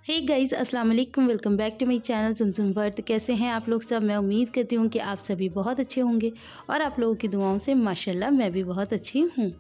हे guys, अस्सलाम वालेकुम। Welcome back to my channel Sumsum world. कैसे हैं आप लोग सब? मैं उम्मीद करती हूँ कि आप सभी बहुत अच्छे होंगे और आप लोगों की दुआओं से माशाल्लाह मैं भी बहुत अच्छी हूँ।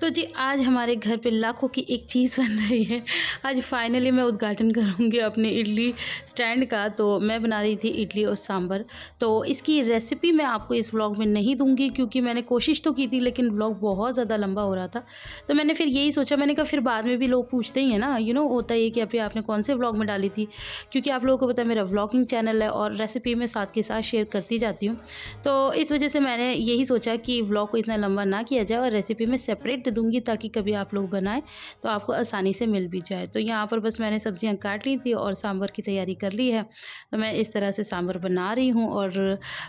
तो जी, आज हमारे घर पे लाखों की एक चीज़ बन रही है। आज फाइनली मैं उद्घाटन करूँगी अपने इडली स्टैंड का। तो मैं बना रही थी इडली और सांभर। तो इसकी रेसिपी मैं आपको इस व्लॉग में नहीं दूँगी क्योंकि मैंने कोशिश तो की थी, लेकिन व्लॉग बहुत ज़्यादा लंबा हो रहा था। तो मैंने फिर यही सोचा, मैंने कहा फिर बाद में भी लोग पूछते ही हैं ना, होता ही है कि अभी आपने कौन से व्लॉग में डाली थी। क्योंकि आप लोगों को पता है मेरा व्लॉगिंग चैनल है और रेसिपी मैं साथ के साथ शेयर करती जाती हूँ। तो इस वजह से मैंने यही सोचा कि व्लॉग को इतना लंबा ना किया जाए और रेसिपी में सेपरेट दूँगी ताकि कभी आप लोग बनाएं तो आपको आसानी से मिल भी जाए। तो यहाँ पर बस मैंने सब्जियां काट ली थी और सांभर की तैयारी कर ली है। तो मैं इस तरह से सांभर बना रही हूँ और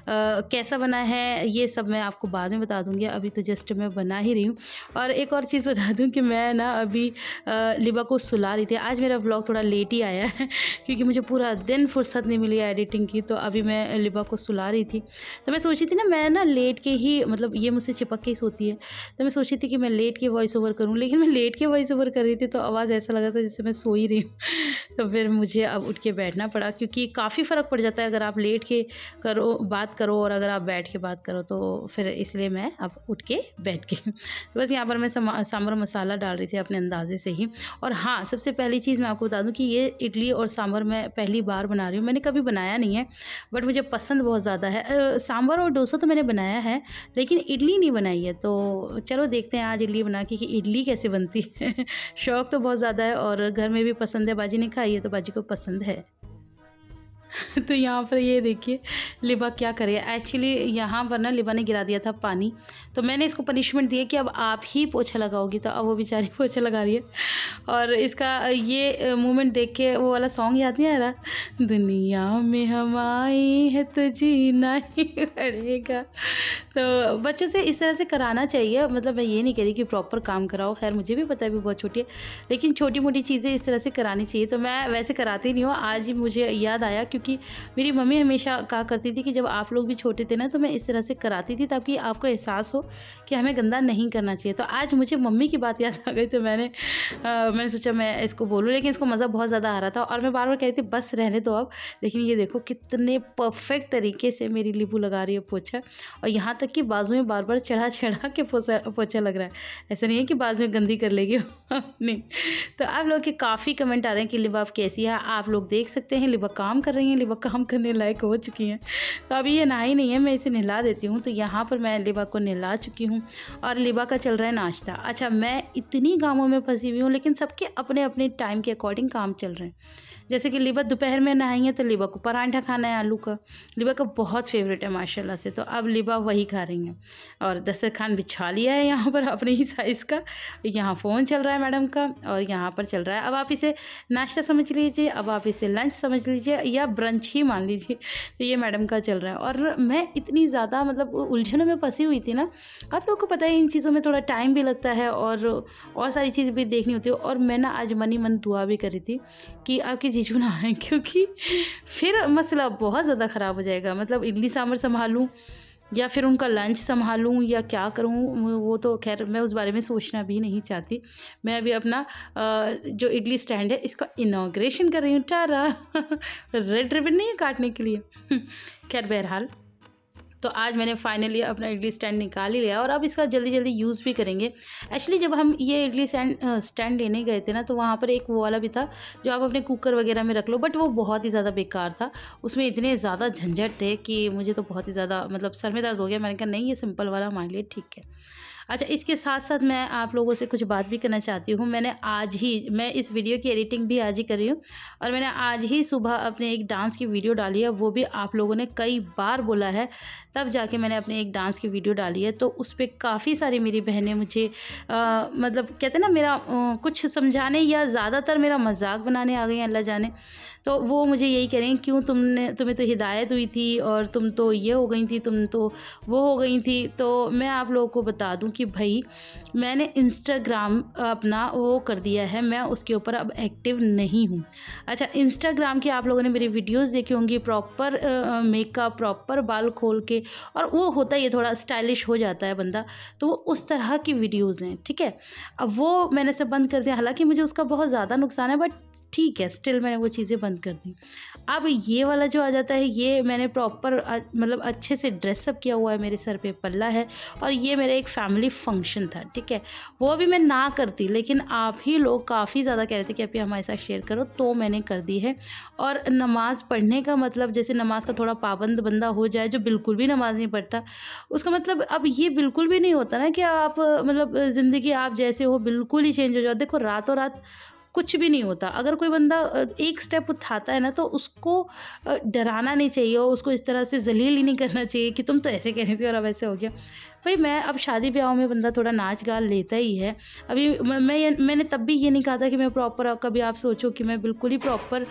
कैसा बना है ये सब मैं आपको बाद में बता दूँगी। अभी तो जस्ट मैं बना ही रही हूँ। और एक और चीज़ बता दूँ कि मैं ना अभी लिबा को सुला रही थी। आज मेरा व्लॉग थोड़ा लेट ही आया है क्योंकि मुझे पूरा दिन फुर्सत नहीं मिली एडिटिंग की। तो अभी मैं लिबा को सुला रही थी। तो मैं सोची थी ना, मैं ना लेट के ही, मतलब ये मुझसे चिपक के ही सोती है। तो मैं सोची थी कि मैं लेट के वॉइस ओवर करूँ, लेकिन मैं लेट के वॉइस ओवर कर रही थी तो आवाज़ ऐसा लगा था जैसे मैं सो ही रही हूँ। तो फिर मुझे अब उठ के बैठना पड़ा क्योंकि काफ़ी फ़र्क पड़ जाता है अगर आप लेट के बात करो और अगर आप बैठ के बात करो। तो फिर इसलिए मैं अब उठ के बैठ गई। तो बस यहाँ पर मैं सांभर मसाला डाल रही थी अपने अंदाजे से ही। और हाँ, सबसे पहली चीज़ मैं आपको बता दूँ कि ये इडली और सांभर मैं पहली बार बना रही हूँ। मैंने कभी बनाया नहीं है बट मुझे पसंद बहुत ज़्यादा है। सांभर और डोसा तो मैंने बनाया है लेकिन इडली नहीं बनाई है। तो चलो देखते हैं आज इडली बना के कि इडली कैसे बनती है। शौक़ तो बहुत ज़्यादा है और घर में भी पसंद है। बाजी ने खाई है तो बाजी को पसंद है। तो यहाँ पर ये देखिए लिबा क्या करे। एक्चुअली यहाँ पर ना लिबा ने गिरा दिया था पानी। तो मैंने इसको पनिशमेंट दी है कि अब आप ही पोछा लगाओगी। तो अब वो बेचारी पोछा लगा रही है। और इसका ये मोमेंट देख के वो वाला सॉन्ग याद नहीं आ रहा, दुनिया में हम आए हैं तो जीना ही पड़ेगा। तो बच्चों से इस तरह से कराना चाहिए। मतलब मैं ये नहीं कह रही कि प्रॉपर काम कराओ, खैर मुझे भी पता है भी बहुत छोटी है, लेकिन छोटी मोटी चीज़ें इस तरह से करानी चाहिए। तो मैं वैसे कराती नहीं हूँ, आज ही मुझे याद आया क्योंकि मेरी मम्मी हमेशा कहा करती थी कि जब आप लोग भी छोटे थे ना तो मैं इस तरह से कराती थी ताकि आपको एहसास हो कि हमें गंदा नहीं करना चाहिए। तो आज मुझे मम्मी की बात याद आ गई तो मैंने सोचा मैं इसको बोलूँ, लेकिन इसको मज़ा बहुत ज़्यादा आ रहा था और मैं बार बार कह रही थी बस रहने दो अब। लेकिन ये देखो कितने परफेक्ट तरीके से मेरी लिबू लगा रही है पोछा, और यहाँ तक कि बाजू में बार बार चढ़ा चढ़ा के पोछा लग रहा है। ऐसा नहीं है कि बाजू में गंदी कर लेगी नहीं। तो आप लोग के काफ़ी कमेंट आ रहे हैं कि लिबा आप कैसी है। आप लोग देख सकते हैं लिबा काम कर रही हैं, लिबा काम करने लायक हो चुकी हैं। तो अभी ये नहाई नहीं है, मैं इसे नहला देती हूँ। तो यहाँ पर मैं लिबा को नहला चुकी हूँ और लिबा का चल रहा है नाश्ता। अच्छा, मैं इतनी कामों में फंसी हुई हूँ लेकिन सबके अपने अपने टाइम के अकॉर्डिंग काम चल रहे हैं। जैसे कि लिबा दोपहर में नहाई है तो लिबा को पराठा खाना है आलू का। लिबा का बहुत फेवरेट है माशाल्लाह से। तो अब लिबा वही खा रही हैं और दस्तरखान बिछा लिया है यहाँ पर अपने ही साइज़ का। यहाँ फ़ोन चल रहा है मैडम का और यहाँ पर चल रहा है, अब आप इसे नाश्ता समझ लीजिए, अब आप इसे लंच समझ लीजिए या ब्रंच ही मान लीजिए। तो ये मैडम का चल रहा है और मैं इतनी ज़्यादा मतलब उलझनों में फंसी हुई थी ना। आप लोगों को पता है इन चीज़ों में थोड़ा टाइम भी लगता है और सारी चीज़ भी देखनी होती है। और मैं ना आज मन ही मन दुआ भी करी थी कि आपकी जीजू ना आए क्योंकि फिर मसला बहुत ज़्यादा ख़राब हो जाएगा। मतलब इडली सांभर संभालूं या फिर उनका लंच संभालूं या क्या करूं, वो तो खैर मैं उस बारे में सोचना भी नहीं चाहती। मैं अभी अपना जो इडली स्टैंड है इसका इनॉग्रेशन कर रही हूँ। टारा रेड रिबन नहीं है काटने के लिए। खैर बहरहाल, तो आज मैंने फाइनली अपना इडली स्टैंड निकाल ही लिया और अब इसका जल्दी जल्दी यूज़ भी करेंगे। एक्चुअली जब हम ये इडली स्टैंड लेने गए थे ना तो वहाँ पर एक वो वाला भी था जो आप अपने कुकर वगैरह में रख लो, बट वो बहुत ही ज़्यादा बेकार था। उसमें इतने ज़्यादा झंझट थे कि मुझे तो बहुत ही ज़्यादा मतलब सर में दर्द हो गया। मैंने कहा नहीं, ये सिंपल वाला हमारे लिए ठीक है। अच्छा, इसके साथ साथ मैं आप लोगों से कुछ बात भी करना चाहती हूँ। मैं इस वीडियो की एडिटिंग भी आज ही कर रही हूँ और मैंने आज ही सुबह अपने एक डांस की वीडियो डाली है। वो भी आप लोगों ने कई बार बोला है, तब जाके मैंने अपने एक डांस की वीडियो डाली है। तो उस पर काफ़ी सारी मेरी बहनें मुझे मतलब कहते हैं ना मेरा कुछ समझाने या ज़्यादातर मेरा मजाक बनाने आ गई हैं, अल्लाह जाने। तो वो मुझे यही कह रही हैं, क्यों तुम्हें तो हिदायत हुई थी और तुम तो ये हो गई थी, तुम तो वो हो गई थी। तो मैं आप लोगों को बता दूं कि भाई मैंने इंस्टाग्राम अपना वो कर दिया है, मैं उसके ऊपर अब एक्टिव नहीं हूँ। अच्छा, इंस्टाग्राम की आप लोगों ने मेरी वीडियोस देखी होंगी, प्रॉपर मेकअप, प्रॉपर बाल खोल के, और वो होता ही है, थोड़ा स्टाइलिश हो जाता है बंदा, तो वो उस तरह की वीडियोस हैं, ठीक है। अब वो मैंने सब बंद कर दिया, हालांकि मुझे उसका बहुत ज़्यादा नुकसान है, बट ठीक है, स्टिल मैंने वो चीज़ें बंद कर दी। अब ये वाला जो आ जाता है, ये मैंने प्रॉपर मतलब अच्छे से ड्रेसअप किया हुआ है, मेरे सर पे पल्ला है, और ये मेरा एक फैमिली फंक्शन था, ठीक है। वो भी मैं ना करती, लेकिन आप ही लोग काफ़ी ज़्यादा कह रहे थे कि अभी हमारे साथ शेयर करो, तो मैंने कर दी है। और नमाज़ पढ़ने का मतलब, जैसे नमाज़ का थोड़ा पाबंद बंदा हो जाए, जो बिल्कुल भी नमाज़ नहीं पढ़ता, उसका मतलब अब ये बिल्कुल भी नहीं होता ना कि आप मतलब ज़िंदगी आप जैसे हो बिल्कुल ही चेंज हो जाओ। देखो, रातों रात कुछ भी नहीं होता। अगर कोई बंदा एक स्टेप उठाता है ना, तो उसको डराना नहीं चाहिए, और उसको इस तरह से ज़लील ही नहीं करना चाहिए कि तुम तो ऐसे कह रही थी और अब ऐसे हो गया। भाई मैं अब शादी ब्याह में बंदा थोड़ा नाच गा लेता ही है। अभी मैंने तब भी ये नहीं कहा था कि मैं प्रॉपर, कभी आप सोचो कि मैं बिल्कुल ही प्रॉपर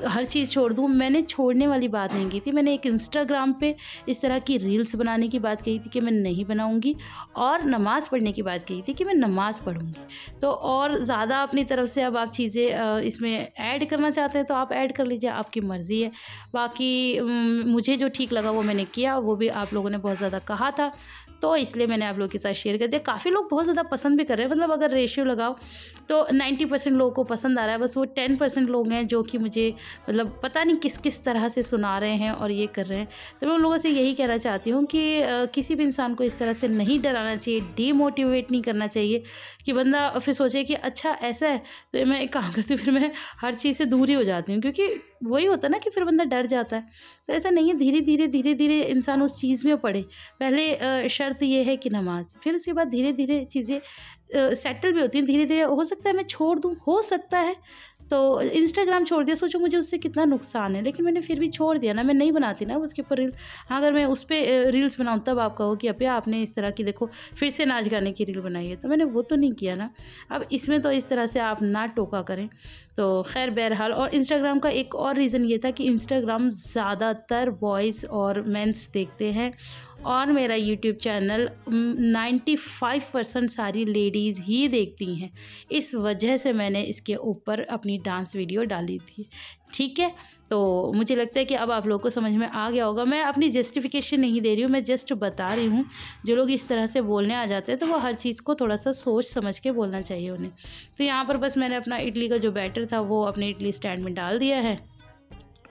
हर चीज़ छोड़ दूँ। मैंने छोड़ने वाली बात नहीं की थी। मैंने एक इंस्टाग्राम पे इस तरह की रील्स बनाने की बात कही थी कि मैं नहीं बनाऊँगी, और नमाज़ पढ़ने की बात कही थी कि मैं नमाज़ पढ़ूँगी। तो और ज़्यादा अपनी तरफ से अब आप चीज़ें इसमें ऐड करना चाहते हैं तो आप ऐड कर लीजिए, आपकी मर्ज़ी है। बाकी मुझे जो ठीक लगा वो मैंने किया, वो भी आप लोगों ने बहुत ज़्यादा कहा था, तो इसलिए मैंने आप लोगों के साथ शेयर कर दिया। काफ़ी लोग बहुत ज़्यादा पसंद भी कर रहे हैं, मतलब अगर रेशियो लगाओ तो 90% लोगों को पसंद आ रहा है, बस वो 10% लोग हैं जो कि मुझे मतलब पता नहीं किस किस तरह से सुना रहे हैं और ये कर रहे हैं। तो मैं उन लोगों से यही कहना चाहती हूँ कि किसी भी इंसान को इस तरह से नहीं डराना चाहिए, डीमोटिवेट नहीं करना चाहिए कि बंदा फिर सोचे कि अच्छा ऐसा है, तो मैं एक काम करती हूँ, फिर मैं हर चीज़ से दूर ही हो जाती हूँ, क्योंकि वही होता है ना कि फिर बंदा डर जाता है। तो ऐसा नहीं है, धीरे-धीरे इंसान उस चीज़ में पड़े। पहले शर्त ये है कि नमाज़, फिर उसके बाद धीरे-धीरे चीज़ें सेटल भी होती हैं। धीरे-धीरे हो सकता है मैं छोड़ दूँ, हो सकता है। तो इंस्टाग्राम छोड़ दिया, सोचो मुझे उससे कितना नुकसान है, लेकिन मैंने फिर भी छोड़ दिया ना, मैं नहीं बनाती ना उसके ऊपर रील। हाँ, अगर मैं उस पे रील्स बनाऊँ तब आप कहो कि अप्पा आपने इस तरह की देखो फिर से नाच गाने की रील बनाई है, तो मैंने वो तो नहीं किया ना। अब इसमें तो इस तरह से आप ना टोका करें। तो खैर बहरहाल, और इंस्टाग्राम का एक और रीज़न ये था कि इंस्टाग्राम ज़्यादातर बॉयज़ और मेंस देखते हैं, और मेरा यूट्यूब चैनल 95% सारी लेडीज़ ही देखती हैं। इस वजह से मैंने इसके ऊपर अपनी डांस वीडियो डाली थी, ठीक है। तो मुझे लगता है कि अब आप लोगों को समझ में आ गया होगा। मैं अपनी जस्टिफिकेशन नहीं दे रही हूँ, मैं जस्ट बता रही हूँ। जो लोग इस तरह से बोलने आ जाते हैं तो वो हर चीज़ को थोड़ा सा सोच समझ के बोलना चाहिए उन्हें। तो यहाँ पर बस मैंने अपना इडली का जो बैटर था वो अपने इडली स्टैंड में डाल दिया है,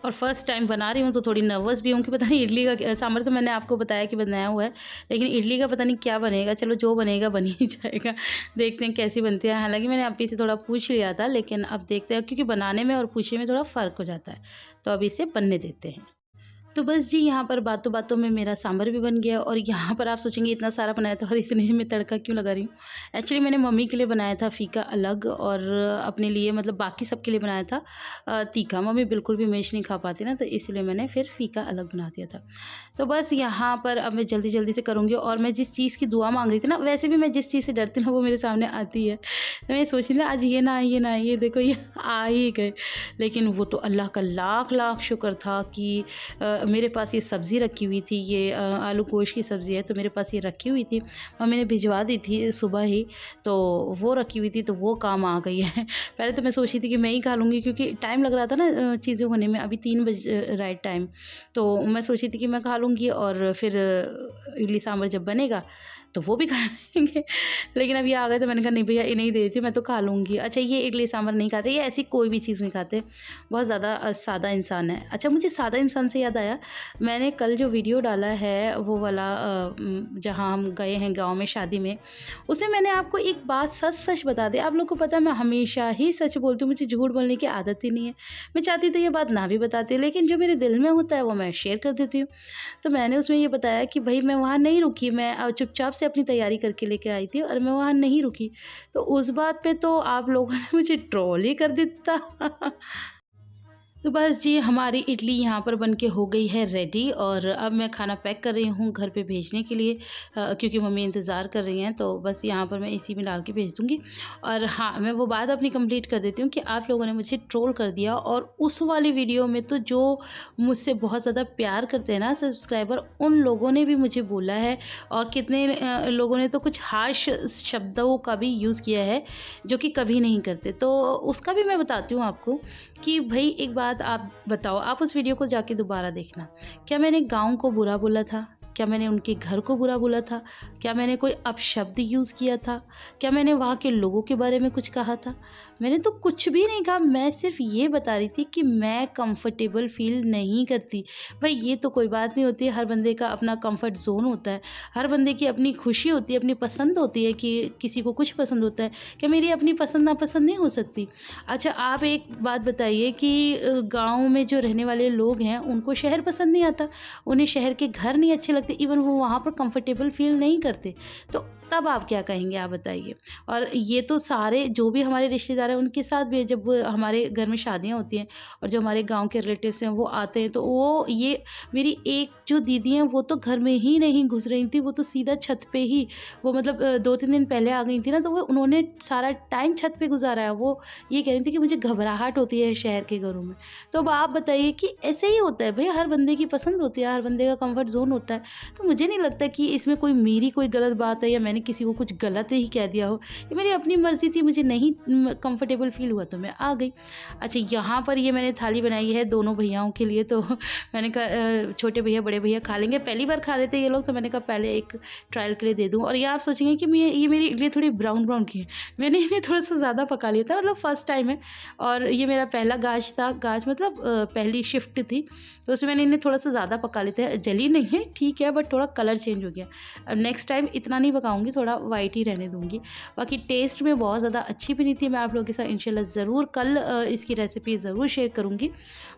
और फर्स्ट टाइम बना रही हूँ तो थोड़ी नर्वस भी हूँ कि पता नहीं इडली का सांभर तो मैंने आपको बताया कि बनाया हुआ है, लेकिन इडली का पता नहीं क्या बनेगा। चलो जो बनेगा बन ही जाएगा, देखते हैं कैसी बनती है। हालांकि मैंने आप ही से थोड़ा पूछ लिया था, लेकिन अब देखते हैं, क्योंकि बनाने में और पूछने में थोड़ा फ़र्क हो जाता है। तो अब इसे बनने देते हैं। तो बस जी, यहाँ पर बातों बातों में मेरा सांभर भी बन गया, और यहाँ पर आप सोचेंगे इतना सारा बनाया तो और इतने में तड़का क्यों लगा रही हूँ। एक्चुअली मैंने मम्मी के लिए बनाया था फ़ीका अलग, और अपने लिए मतलब बाकी सब के लिए बनाया था तीखा। मम्मी बिल्कुल भी मिर्च नहीं खा पाती ना, तो इसलिए मैंने फिर फ़ीका अलग बना दिया था। तो बस यहाँ पर अब मैं जल्दी जल्दी से करूँगी, और मैं जिस चीज़ की दुआ मांग रही थी ना, वैसे भी मैं जिस चीज़ से डरती हूँ ना वो मेरे सामने आती है। तो मैं सोच रही थी आज ये ना आए, ये ना आए, ये देखो ये आ ही गए। लेकिन वो तो अल्लाह का लाख लाख शुक्र था कि मेरे पास ये सब्ज़ी रखी हुई थी, ये आलू गोश्त की सब्ज़ी है, तो मेरे पास ये रखी हुई थी। मम्मी ने भिजवा दी थी सुबह ही, तो वो रखी हुई थी, तो वो काम आ गई है। पहले तो मैं सोची थी कि मैं ही खा लूँगी, क्योंकि टाइम लग रहा था ना चीज़ें होने में, अभी 3 बज रहा है टाइम। तो मैं सोची थी कि मैं खा लूँगी, और फिर इडली सांभर जब बनेगा तो वो भी खा लेंगे। लेकिन अब ये आ गए तो मैंने कहा नहीं भैया इन्हें ही दे देती हूँ, मैं तो खा लूँगी। अच्छा, ये इडली सांभर नहीं खाते, ये ऐसी कोई भी चीज़ नहीं खाते, बहुत ज़्यादा सादा इंसान है। अच्छा, मुझे सादा इंसान से याद आया, मैंने कल जो वीडियो डाला है वो वाला जहाँ हम गए हैं गाँव में शादी में, उसमें मैंने आपको एक बात सच सच बता दी। आप लोग को पता है मैं हमेशा ही सच बोलती हूँ, मुझे झूठ बोलने की आदत ही नहीं है। मैं चाहती तो ये बात ना भी बताती, लेकिन जो मेरे दिल में होता है वो मैं शेयर कर देती हूँ। तो मैंने उसमें ये बताया कि भाई मैं वहाँ नहीं रुकी, मैं चुपचाप से अपनी तैयारी करके लेके आई थी, और मैं वहाँ नहीं रुकी। तो उस बात पे तो आप लोगों ने मुझे ट्रोल ही कर देता। तो बस जी हमारी इडली यहाँ पर बनके हो गई है रेडी और अब मैं खाना पैक कर रही हूँ घर पे भेजने के लिए, क्योंकि मम्मी इंतज़ार कर रही हैं। तो बस यहाँ पर मैं इसी में डाल के भेज दूँगी। और हाँ, मैं वो बात अपनी कंप्लीट कर देती हूँ कि आप लोगों ने मुझे ट्रोल कर दिया, और उस वाली वीडियो में तो जो मुझसे बहुत ज़्यादा प्यार करते हैं ना सब्सक्राइबर, उन लोगों ने भी मुझे बोला है, और कितने लोगों ने तो कुछ हार्श शब्दों का भी यूज़ किया है जो कि कभी नहीं करते। तो उसका भी मैं बताती हूँ आपको कि भाई एक बात आप बताओ, आप उस वीडियो को जाके दोबारा देखना। क्या मैंने गाँव को बुरा बोला था? क्या मैंने उनके घर को बुरा बोला था? क्या मैंने कोई अपशब्द यूज़ किया था? क्या मैंने वहाँ के लोगों के बारे में कुछ कहा था? मैंने तो कुछ भी नहीं कहा। मैं सिर्फ ये बता रही थी कि मैं कंफर्टेबल फ़ील नहीं करती। भाई ये तो कोई बात नहीं होती है, हर बंदे का अपना कंफर्ट ज़ोन होता है, हर बंदे की अपनी खुशी होती है, अपनी पसंद होती है कि किसी को कुछ पसंद होता है। क्या मेरी अपनी पसंद नापसंद नहीं हो सकती? अच्छा आप एक बात बताइए कि गाँव में जो रहने वाले लोग हैं उनको शहर पसंद नहीं आता, उन्हें शहर के घर नहीं अच्छे लगते, इवन वो वहाँ पर कंफर्टेबल फ़ील नहीं करते, तो तब आप क्या कहेंगे आप बताइए? और ये तो सारे जो भी हमारे रिश्तेदार हैं उनके साथ भी है, जब हमारे घर में शादियाँ होती हैं और जो हमारे गाँव के रिलेटिव्स हैं वो आते हैं, तो वो ये मेरी एक जो दीदी हैं वो तो घर में ही नहीं घुस रही थी, वो तो सीधा छत पे ही, वो मतलब 2-3 दिन पहले आ गई थी ना, तो वो उन्होंने सारा टाइम छत पे गुजारा है। वो ये कह रही थी कि मुझे घबराहट होती है शहर के घरों में। तो अब आप बताइए कि ऐसे ही होता है भई, हर बंदे की पसंद होती है, हर बंदे का कम्फर्ट ज़ोन होता है। तो मुझे नहीं लगता कि इसमें कोई मेरी कोई गलत बात है या मैंने किसी को कुछ गलत ही कह दिया हो। ये मेरी अपनी मर्ज़ी थी, मुझे नहीं कंफर्टेबल फ़ील हुआ तो मैं आ गई। अच्छा यहाँ पर ये मैंने थाली बनाई है दोनों भैयाओं के लिए, तो मैंने कहा छोटे भैया बड़े भैया खा लेंगे, पहली बार खा रहे थे ये लोग, तो मैंने कहा पहले एक ट्रायल के लिए दे दूँ। और ये आप सोचेंगे कि ये मेरी इडली थोड़ी ब्राउन ब्राउन की है, मैंने इन्हें थोड़ा-सा ज़्यादा पका लिया था, मतलब फर्स्ट टाइम है और ये मेरा पहला गाज था, गाज मतलब पहली शिफ्ट थी, तो उसमें मैंने इन्हें थोड़ा-सा ज़्यादा पका लेते हैं। जली नहीं है, ठीक है, बट थोड़ा कलर चेंज हो गया। अब नेक्स्ट टाइम इतना नहीं पकाऊँगी, थोड़ा वाइट ही रहने दूँगी। बाकी टेस्ट में बहुत ज़्यादा अच्छी बनी थी। मैं आप लोगों के साथ इंशाल्लाह ज़रूर कल इसकी रेसिपी ज़रूर शेयर करूँगी।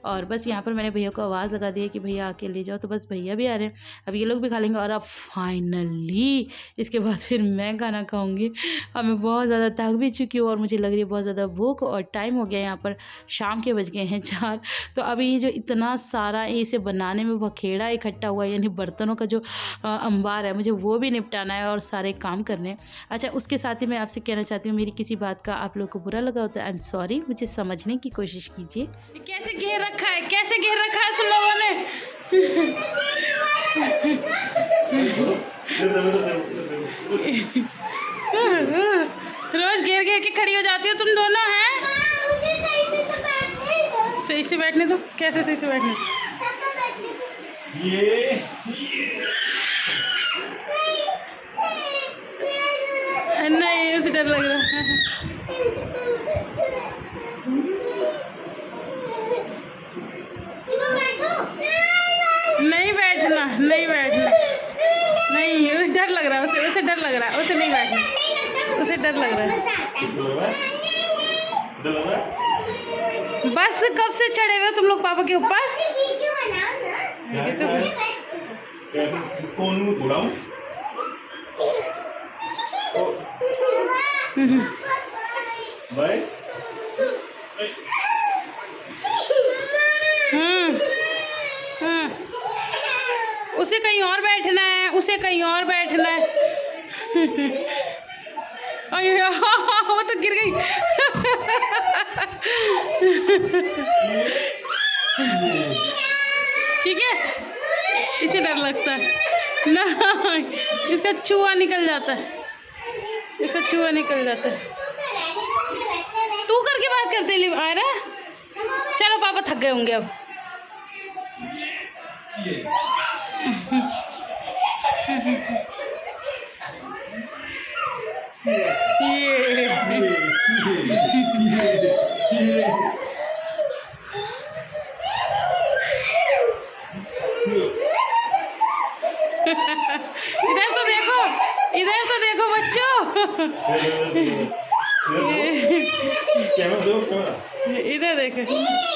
और बस यहाँ पर मैंने भैया को आवाज़ लगा दी है कि भैया आके ले जाओ, तो बस भैया भी आ रहे हैं, अब ये लोग भी खा लेंगे और अब फाइनली इसके बाद फिर मैं खाना खाऊँगी। अब मैं बहुत ज़्यादा थक भी चुकी हूँ और मुझे लग रही है बहुत ज़्यादा भूख, और टाइम हो गया यहाँ पर शाम के बज गए हैं 4। तो अभी ये जो इतना सारा इसे बनाने में बखेड़ा इकट्ठा हुआ है, यानी बर्तनों का जो अंबार है, मुझे वो भी निपटाना है और सारे काम करने हैं। अच्छा उसके साथ ही मैं आपसे कहना चाहती हूँ, मेरी किसी बात का आप लोग को बुरा लगा हो तो आई एम सॉरी, मुझे समझने की कोशिश कीजिए। कैसे घेर रखा है, कैसे घेर रखा है तुम लोगों ने? रोज घेर घेर के खड़ी हो जाती हो तुम दोनों, हैं? सही से बैठने दो। कैसे सही से बैठने? नहीं उसे डर लग रहा है। नहीं बैठना, नहीं बैठना, नहीं उसे डर लग रहा है, उसे डर लग रहा है, उसे नहीं बैठना, उसे डर लग रहा है। बस कब से चढ़े हुए तुम लोग पापा के ऊपर? उसे कहीं और बैठना है, उसे कहीं और बैठना है। अयो वो तो गिर गई। ठीक है, इसे डर लगता है ना, इसका चूहा निकल जाता है, इसका चूहा निकल जाता है। तू करके बात करते लिए आ रहा। चलो पापा थक गए होंगे अब। इधर तो देखो बच्चों। इधर देखो।